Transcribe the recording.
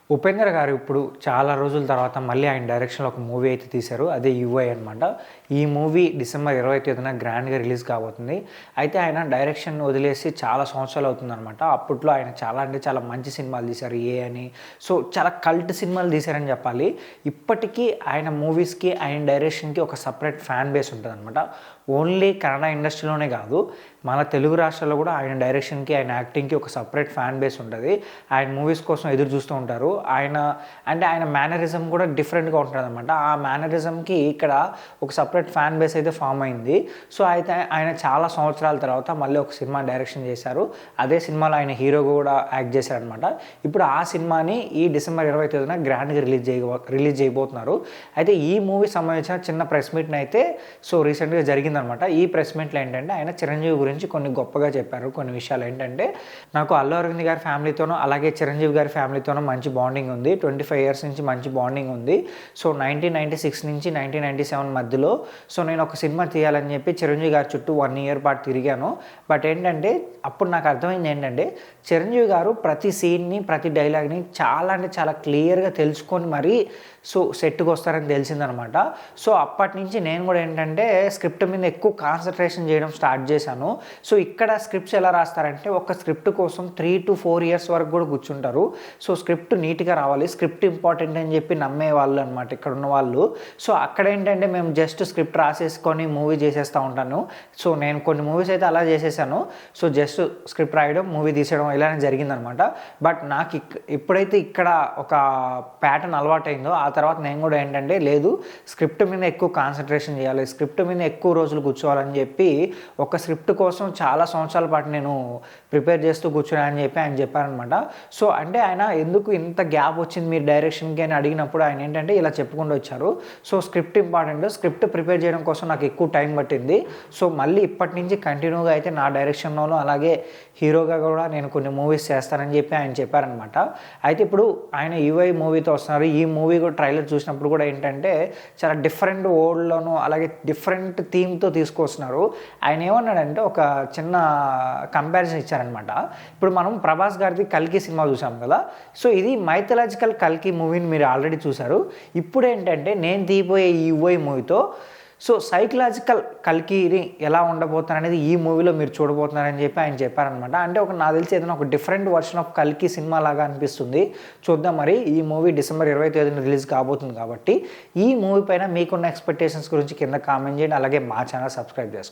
ఉపేంద్ర గారు ఇప్పుడు చాలా రోజుల తర్వాత మళ్ళీ ఆయన డైరెక్షన్లో ఒక మూవీ అయితే తీశారు. అదే 'యుఐ' అనమాట. ఈ మూవీ డిసెంబర్ 20వ తేదీన గ్రాండ్గా రిలీజ్ కాబోతుంది. అయితే ఆయన డైరెక్షన్ వదిలేసి చాలా సంవత్సరాలు అవుతుందన్నమాట. అప్పట్లో ఆయన చాలా అంటే చాలా మంచి సినిమాలు తీశారు. అని సో చాలా కల్ట్ సినిమాలు తీశారని చెప్పాలి. ఇప్పటికీ ఆయన మూవీస్కి ఆయన డైరెక్షన్కి ఒక సపరేట్ ఫ్యాన్ బేస్ ఉంటుందన్నమాట. ఓన్లీ కన్నడ ఇండస్ట్రీలోనే కాదు, మన తెలుగు రాష్ట్రాల్లో కూడా ఆయన డైరెక్షన్కి ఆయన యాక్టింగ్కి ఒక సపరేట్ ఫ్యాన్ బేస్ ఉంటుంది. ఆయన మూవీస్ కోసం ఎదురు చూస్తూ ఉంటారు. ఆయన మేనరిజం కూడా డిఫరెంట్గా ఉంటుంది అనమాట. ఆ మేనరిజంకి ఇక్కడ ఒక సపరేట్ ఫ్యాన్ బేస్ అయితే ఫామ్ అయింది. సో అయితే ఆయన చాలా సంవత్సరాల తర్వాత మళ్ళీ ఒక సినిమా డైరెక్షన్ చేశారు. అదే సినిమాలో ఆయన హీరోగా కూడా యాక్ట్ చేశారనమాట. ఇప్పుడు ఆ సినిమాని ఈ డిసెంబర్ 20వ తేదీన గ్రాండ్గా రిలీజ్ చేయబోతున్నారు. అయితే ఈ మూవీ సంబంధించిన చిన్న ప్రెస్ మీట్ని అయితే రీసెంట్గా జరిగిందనమాట. ఈ ప్రెస్ మీట్లో ఏంటంటే ఆయన చిరంజీవి గురించి కొన్ని గొప్పగా చెప్పారు. కొన్ని విషయాలు ఏంటంటే, నాకు అల్లు అరవింద్ గారి ఫ్యామిలీతోనూ అలాగే చిరంజీవి గారి ఫ్యామిలీతోనూ మంచి బాండింగ్ ఉంది. 25 ఇయర్స్ నుంచి మంచి బాండింగ్ ఉంది. 1996 నుంచి 1997 మధ్యలో నేను ఒక సినిమా తీయాలని చెప్పి చిరంజీవి గారి చుట్టూ 1 ఇయర్ పాటు తిరిగాను. బట్ ఏంటంటే అప్పుడు నాకు అర్థమైంది ఏంటంటే, చిరంజీవి గారు ప్రతి సీన్ని ప్రతి డైలాగ్ని చాలా అంటే చాలా క్లియర్గా తెలుసుకొని మరీ సెట్కి వస్తారని తెలిసిందనమాట. అప్పటి నుంచి నేను కూడా ఏంటంటే స్క్రిప్ట్ మీద ఎక్కువ కాన్సన్ట్రేషన్ చేయడం స్టార్ట్ చేశాను. ఇక్కడ స్క్రిప్ట్స్ ఎలా రాస్తారంటే, ఒక స్క్రిప్ట్ కోసం 3 to 4 ఇయర్స్ వరకు కూడా కూర్చుంటారు. స్క్రిప్ట్ నీట్గా రావాలి, స్క్రిప్ట్ ఇంపార్టెంట్ అని చెప్పి నమ్మే వాళ్ళు అనమాట ఇక్కడ ఉన్న వాళ్ళు. అక్కడ ఏంటంటే మేము జస్ట్ స్క్రిప్ట్ రాసేసుకొని మూవీ చేసేస్తూ ఉంటాను. నేను కొన్ని మూవీస్ అయితే అలా చేసేసాను. జస్ట్ స్క్రిప్ట్ రాయడం, మూవీ తీసేయడం ఇలానే జరిగిందనమాట. బట్ నాకు ఎప్పుడైతే ఇక్కడ ఒక ప్యాటర్న్ అలవాటైందో, ఆ తర్వాత నేను కూడా ఏంటంటే లేదు, స్క్రిప్ట్ మీద ఎక్కువ కాన్సన్ట్రేషన్ చేయాలి, స్క్రిప్ట్ మీద ఎక్కువ రోజులు కూర్చోవాలని చెప్పి ఒక స్క్రిప్ట్ కోసం చాలా సంవత్సరాల పాటు నేను ప్రిపేర్ చేస్తూ కూర్చున్నానని చెప్పి ఆయన చెప్పారనమాట. అంటే ఆయన ఎందుకు ఇంత గ్యాప్ వచ్చింది మీరు డైరెక్షన్కి అని అడిగినప్పుడు ఆయన ఏంటంటే ఇలా చెప్పుకుంటూ వచ్చారు. స్క్రిప్ట్ ఇంపార్టెంట్, స్క్రిప్ట్ ప్రిపేర్ చేయడం కోసం నాకు ఎక్కువ టైం పట్టింది. మళ్ళీ ఇప్పటి నుంచి కంటిన్యూగా అయితే నా డైరెక్షన్లోనూ అలాగే హీరోగా కూడా నేను కొన్ని మూవీస్ చేస్తానని చెప్పి ఆయన చెప్పారనమాట. అయితే ఇప్పుడు ఆయన 'యుఐ' మూవీతో వస్తున్నారు. ఈ మూవీ కూడా ట్రైలర్ చూసినప్పుడు కూడా ఏంటంటే చాలా డిఫరెంట్ వరల్డ్లోనూ అలాగే డిఫరెంట్ థీమ్తో తీసుకొస్తున్నారు. ఆయన ఏమన్నాడంటే ఒక చిన్న కంపారిజన్ ఇచ్చారనమాట. ఇప్పుడు మనం ప్రభాస్ గారిది 'కల్కి' సినిమా చూసాం కదా. ఇది మైథలాజికల్ కల్కి మూవీని మీరు ఆల్రెడీ చూసారు. ఇప్పుడు ఏంటంటే నేను తీయబోయే ఈ 'యుఐ' మూవీతో సైకలాజికల్ కల్కిని ఎలా ఉండబోతున్నారనేది ఈ మూవీలో మీరు చూడబోతున్నారని చెప్పి ఆయన చెప్పారనమాట. అంటే నాకు తెలిసి ఏదైనా ఒక డిఫరెంట్ వర్షన్ ఆఫ్ కల్కి సినిమా లాగా అనిపిస్తుంది. చూద్దాం మరి. ఈ మూవీ డిసెంబర్ 20వ తేదీన రిలీజ్ కాబోతుంది కాబట్టి ఈ మూవీ పైన మీకున్న ఎక్స్పెక్టేషన్స్ గురించి కింద కామెంట్ చేయండి. అలాగే మా ఛానల్ సబ్స్క్రైబ్ చేసుకోండి.